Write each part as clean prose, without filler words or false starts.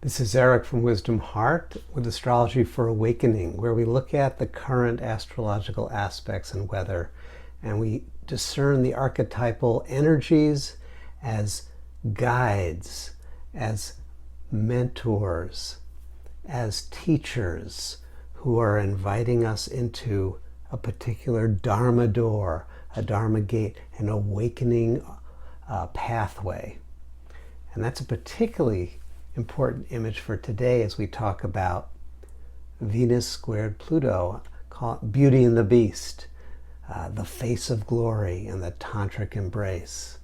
This is Eric from Wisdom Heart with Astrology for Awakening, where we look at the current astrological aspects and weather, and we discern the archetypal energies as guides, as mentors, as teachers who are inviting us into a particular Dharma door, a Dharma gate, an awakening pathway. And that's a particularly important image for today as we talk about Venus squared Pluto, called Beauty and the Beast, the face of glory and the tantric embrace.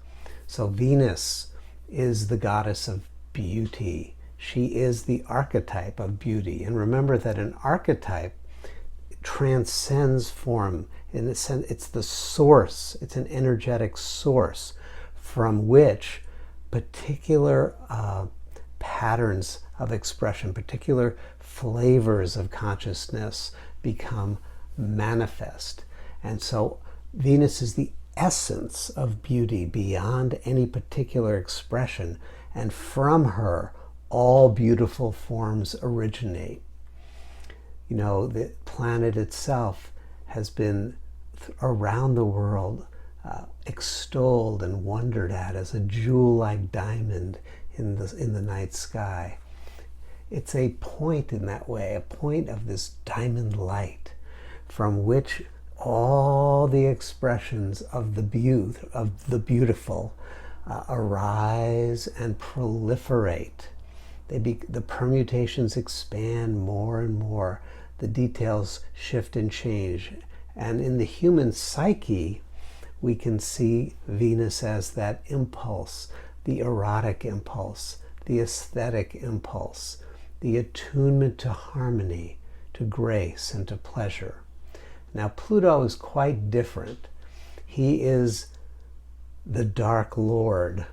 So Venus is the goddess of beauty. She is the archetype of beauty. And remember that an archetype transcends form. In a sense, it's the source, it's an energetic source from which particular patterns of expression, particular flavors of consciousness become manifest. And so Venus is the essence of beauty beyond any particular expression, and from her all beautiful forms originate. You know, the planet itself has been around the world extolled and wondered at as a jewel-like diamond in the night sky. It's a point in that way, a point of this diamond light from which all the expressions of the beautiful arise and proliferate. The permutations expand more and more. The details shift and change. And in the human psyche, we can see Venus as that impulse, the erotic impulse, the aesthetic impulse, the attunement to harmony, to grace, and to pleasure. Now, Pluto is quite different. He is the Dark Lord,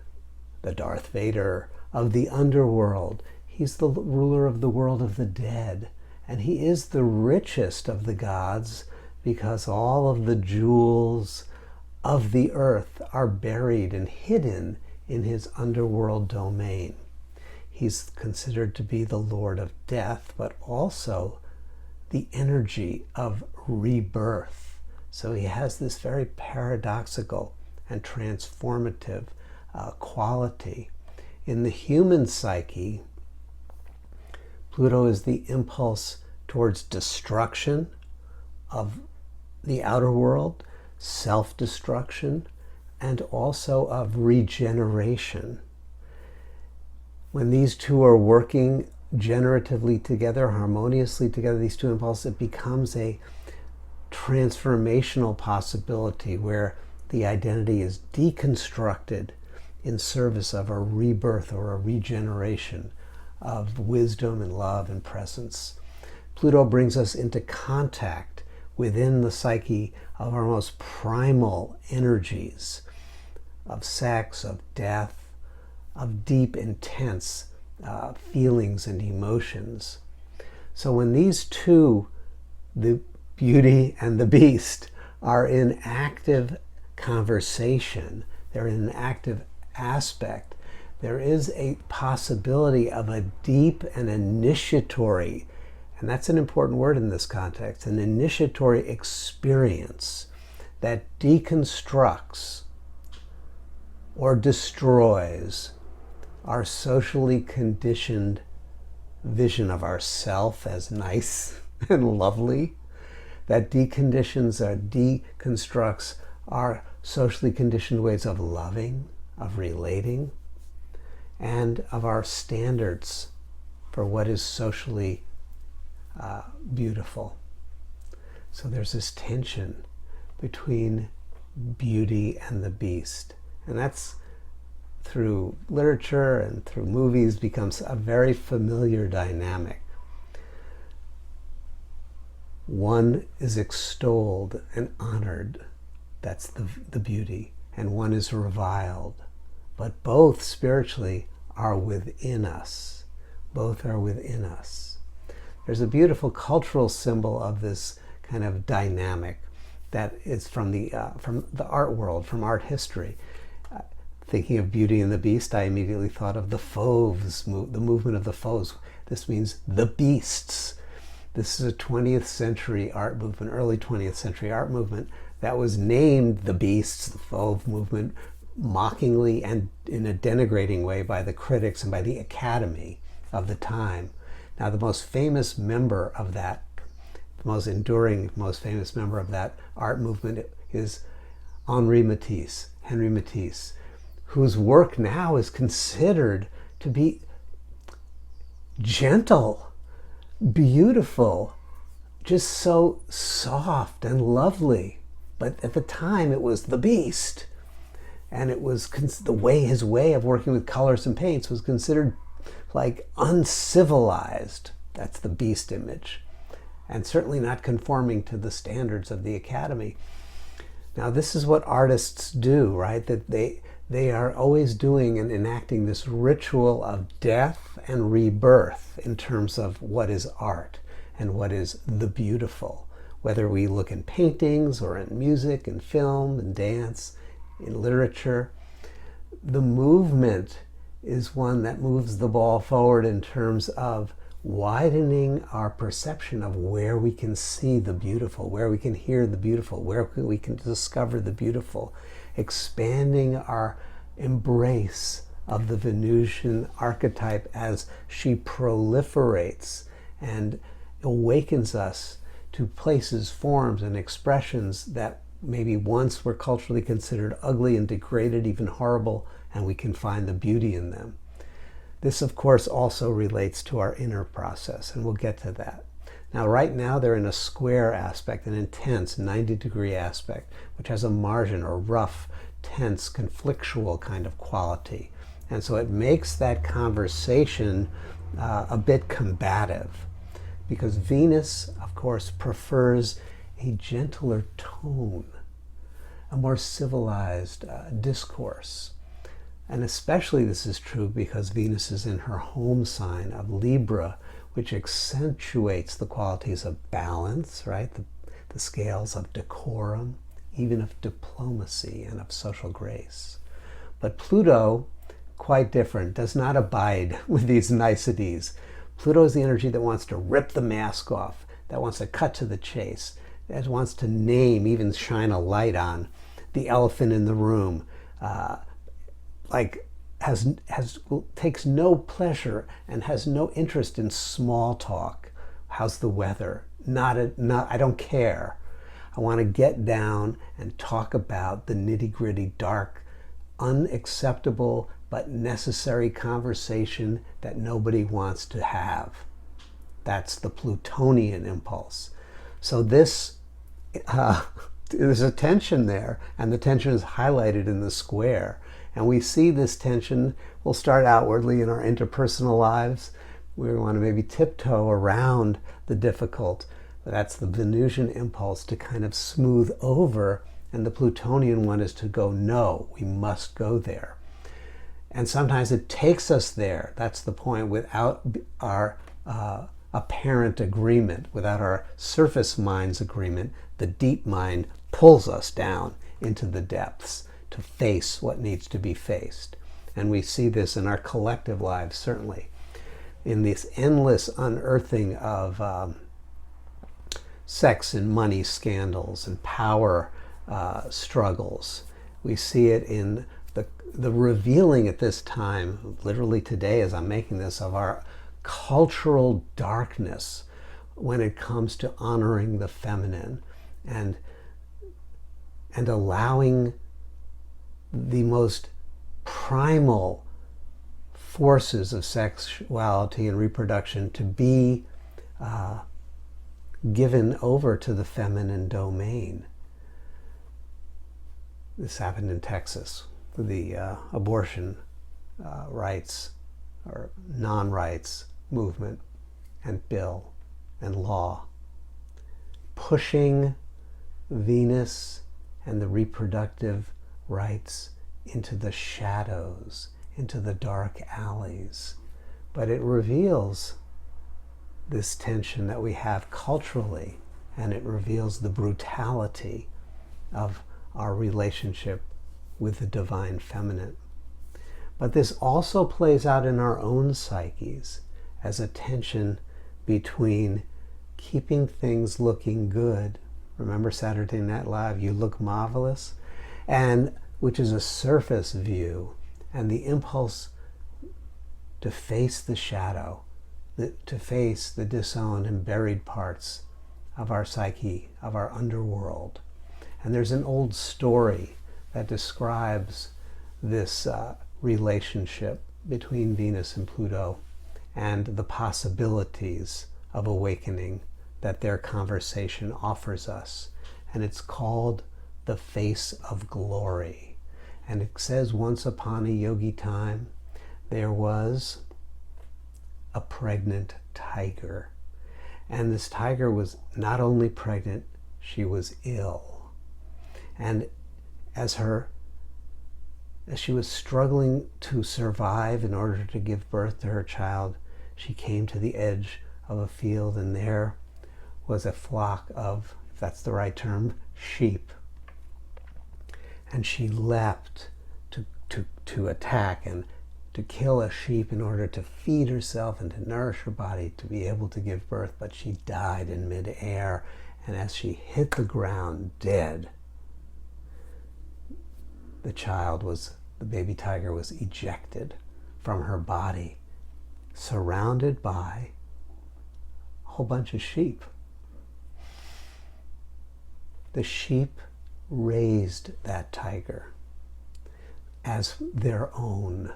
the Darth Vader of the underworld. He's the ruler of the world of the dead. And he is the richest of the gods because all of the jewels of the earth are buried and hidden in his underworld domain. He's considered to be the Lord of Death, but also the energy of rebirth. So he has this very paradoxical and transformative quality. In the human psyche, Pluto is the impulse towards destruction of the outer world, self-destruction, and also of regeneration. When these two are working generatively together, harmoniously together, these two impulses, it becomes a transformational possibility where the identity is deconstructed in service of a rebirth or a regeneration of wisdom and love and presence. Pluto brings us into contact within the psyche of our most primal energies, of sex, of death, of deep, intense feelings and emotions. So when these two, the beauty and the beast, are in active conversation, they're in an active aspect, there is a possibility of a deep and initiatory, and that's an important word in this context, an initiatory experience that deconstructs or destroys our socially conditioned vision of ourself as nice and lovely, that deconstructs our socially conditioned ways of loving, of relating, and of our standards for what is socially beautiful. So there's this tension between beauty and the beast. And that's, through literature and through movies, becomes a very familiar dynamic. One is extolled and honored, that's the beauty, and one is reviled. But both spiritually are within us. Both are within us. There's a beautiful cultural symbol of this kind of dynamic that is from the art world, from art history. thinking of Beauty and the Beast, I immediately thought of the Fauves, the movement of the Fauves. This means the beasts. This is a 20th century art movement, early 20th century art movement that was named the Beasts, the Fauve movement, mockingly and in a denigrating way by the critics and by the Academy of the time. Now, the most famous member of that, the most enduring, most famous member of that art movement is Henri Matisse, whose work now is considered to be gentle, beautiful, just so soft and lovely. But at the time, it was the beast. And it was his way of working with colors and paints was considered like uncivilized. That's the beast image. And certainly not conforming to the standards of the Academy. Now, this is what artists do, right? That they are always doing and enacting this ritual of death and rebirth in terms of what is art and what is the beautiful. Whether we look in paintings or in music and film and dance, in literature, the movement is one that moves the ball forward in terms of widening our perception of where we can see the beautiful, where we can hear the beautiful, where we can discover the beautiful, expanding our embrace of the Venusian archetype as she proliferates and awakens us to places, forms, and expressions that maybe once were culturally considered ugly and degraded, even horrible, and we can find the beauty in them. This, of course, also relates to our inner process, and we'll get to that. Now, right now, they're in a square aspect, an intense 90-degree aspect, which has a margin or rough, tense, conflictual kind of quality. And so it makes that conversation a bit combative, because Venus, of course, prefers a gentler tone, a more civilized discourse. And especially this is true because Venus is in her home sign of Libra, which accentuates the qualities of balance, right? The scales of decorum, even of diplomacy and of social grace. But Pluto, quite different, does not abide with these niceties. Pluto is the energy that wants to rip the mask off, that wants to cut to the chase, that wants to name, even shine a light on the elephant in the room, takes no pleasure and has no interest in small talk. How's the weather? I don't care. I want to get down and talk about the nitty-gritty, dark, unacceptable but necessary conversation that nobody wants to have. That's the Plutonian impulse. So there's a tension there, and the tension is highlighted in the square. And we see this tension, we'll start outwardly in our interpersonal lives. We want to maybe tiptoe around the difficult. But that's the Venusian impulse to kind of smooth over, and the Plutonian one is to go, no, we must go there. And sometimes it takes us there. That's the point, without our apparent agreement, without our surface mind's agreement. The deep mind pulls us down into the depths to face what needs to be faced. And we see this in our collective lives, certainly. In this endless unearthing of sex and money scandals and power struggles. We see it in the revealing at this time, literally today as I'm making this, of our cultural darkness when it comes to honoring the feminine and allowing the most primal forces of sexuality and reproduction to be given over to the feminine domain. This happened in Texas, the abortion rights or non-rights movement and bill and law, pushing Venus and the reproductive rights into the shadows, into the dark alleys. But it reveals this tension that we have culturally, and it reveals the brutality of our relationship with the divine feminine. But this also plays out in our own psyches as a tension between keeping things looking good. Remember Saturday Night Live, you look marvelous? And which is a surface view, and the impulse to face the shadow, to face the disowned and buried parts of our psyche, of our underworld. And there's an old story that describes this relationship between Venus and Pluto and the possibilities of awakening that their conversation offers us. And it's called The Face of Glory. And it says, once upon a yogi time, there was a pregnant tiger. And this tiger was not only pregnant, she was ill. And as she was struggling to survive in order to give birth to her child, she came to the edge of a field, and there was a flock of, if that's the right term, sheep. And she leapt to attack and to kill a sheep in order to feed herself and to nourish her body to be able to give birth, but she died in midair. And as she hit the ground dead, the baby tiger was ejected from her body, surrounded by a whole bunch of sheep. The sheep raised that tiger as their own.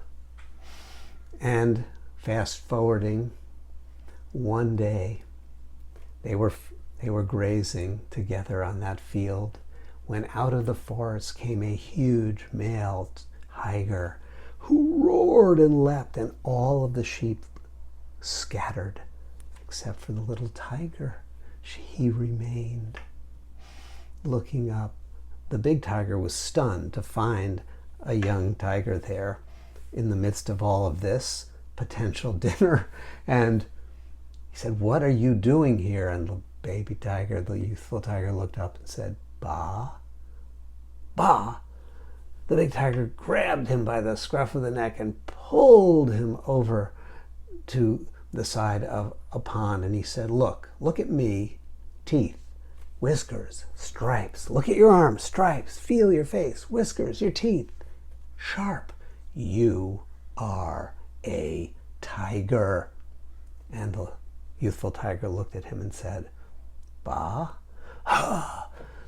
And fast forwarding, one day they were grazing together on that field when out of the forest came a huge male tiger who roared and leapt, and all of the sheep scattered except for the little tiger. He remained looking up. The big tiger was stunned to find a young tiger there in the midst of all of this potential dinner. And he said, "What are you doing here?" And the baby tiger, the youthful tiger, looked up and said, "Ba, ba." The big tiger grabbed him by the scruff of the neck and pulled him over to the side of a pond. And he said, look at me, teeth, whiskers, stripes. Look at your arms, stripes. Feel your face, whiskers, your teeth, sharp. You are a tiger." And the youthful tiger looked at him and said, "Ba."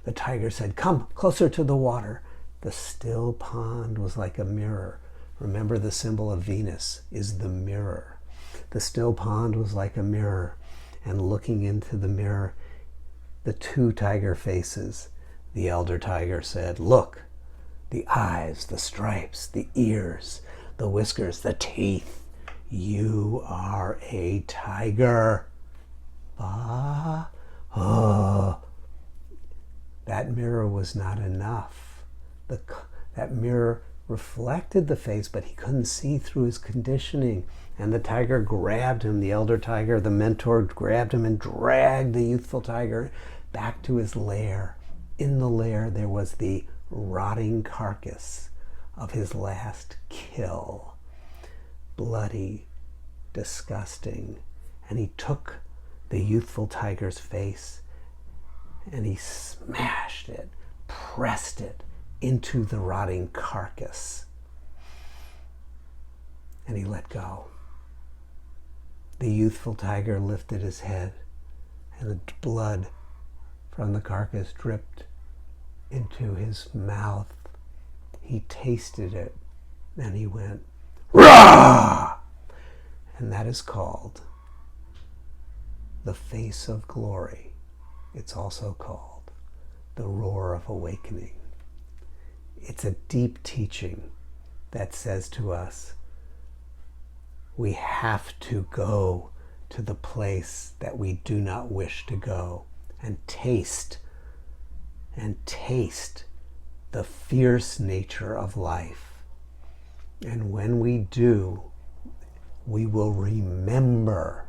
The tiger said, "Come closer to the water." The still pond was like a mirror. Remember, the symbol of Venus is the mirror. The still pond was like a mirror, and looking into the mirror, the two tiger faces. The elder tiger said, "Look, the eyes, the stripes, the ears, the whiskers, the teeth. You are a tiger." Bah. Oh. That mirror was not enough. That mirror reflected the face, but he couldn't see through his conditioning. And the tiger grabbed him, the elder tiger, the mentor, grabbed him and dragged the youthful tiger back to his lair. In the lair, there was the rotting carcass of his last kill. Bloody, disgusting. And he took the youthful tiger's face and he smashed it, pressed it into the rotting carcass. And he let go. The youthful tiger lifted his head, and the blood from the carcass dripped into his mouth. He tasted it, and he went, "Rah!" And that is called the face of glory. It's also called the roar of awakening. It's a deep teaching that says to us, we have to go to the place that we do not wish to go and taste the fierce nature of life. And when we do, we will remember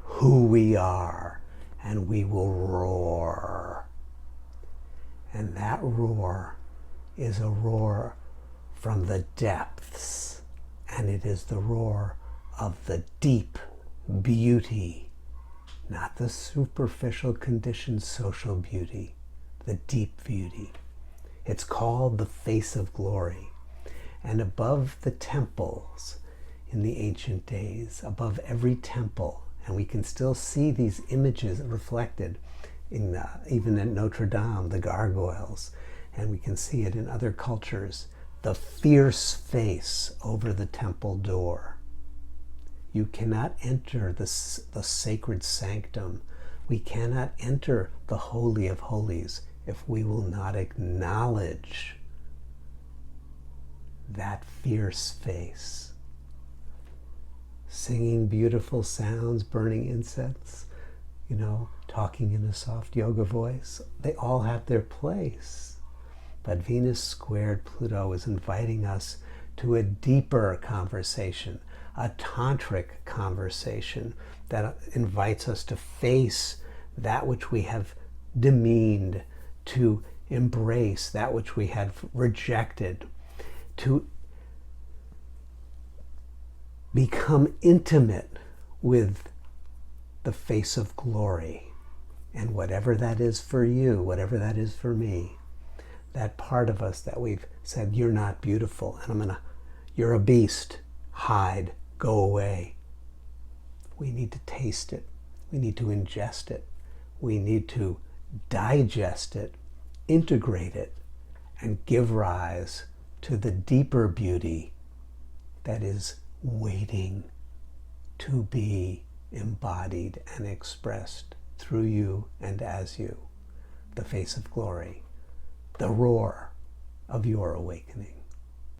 who we are, and we will roar. And that roar is a roar from the depths And it is the roar of the deep beauty, not the superficial conditioned social beauty, the deep beauty. It's called the face of glory. And above the temples in the ancient days, above every temple, and we can still see these images reflected in even at Notre Dame, the gargoyles, and we can see it in other cultures, the fierce face over the temple door. You cannot enter the sacred sanctum. We cannot enter the Holy of Holies if we will not acknowledge that fierce face. Singing beautiful sounds, burning incense, talking in a soft yoga voice, they all have their place. But Venus squared Pluto is inviting us to a deeper conversation, a tantric conversation that invites us to face that which we have demeaned, to embrace that which we have rejected, to become intimate with the face of glory. And whatever that is for you, whatever that is for me, that part of us that we've said, you're not beautiful, and you're a beast, hide, go away. We need to taste it. We need to ingest it. We need to digest it, integrate it, and give rise to the deeper beauty that is waiting to be embodied and expressed through you and as you, the face of glory, the roar of your awakening.